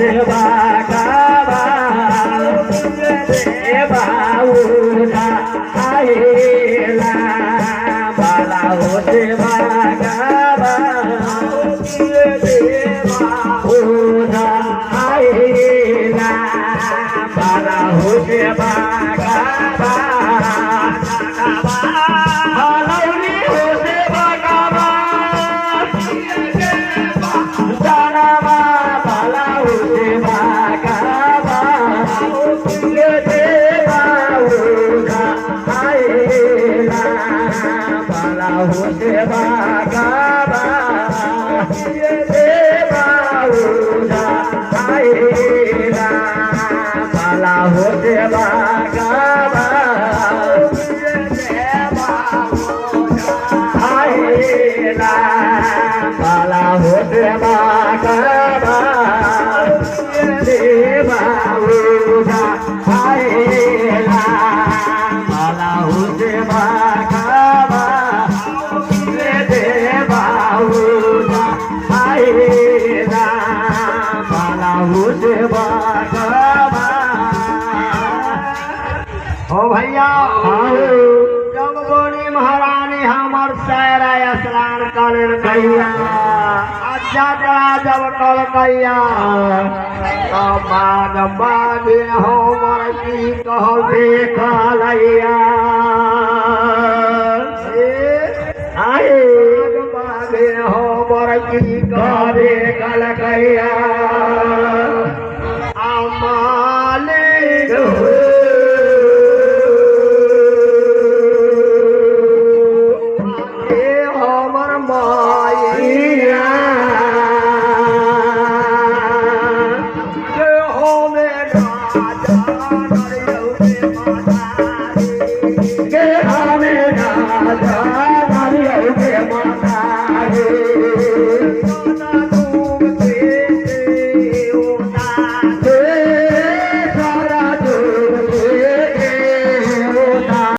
सेवा गावा देवा उदा आएला बाला हो सेवा गावा देवा उदा आएला बाला हो सेवा गावा हलौली हो सेवा गावा दानावा बाला हो सेवा गावा देवा उदा आएला बाला हो सेवा गावा देवा उदा आएला बाला हो सेवा गावा आएला बाला हो सेवा गावा देवा उदा आएला बाला हो सेवा गावा देवा उदा आएला बाला हो सेवा गावा। हो भैया जब गोरी महारानी हमर सैरा स्नान कर गैया जगड़ा जब कर गैया बाद बाजे हमर की कह देखलैया आए बाजे हमर की कह देखल गैया हमर माइया हो में राजा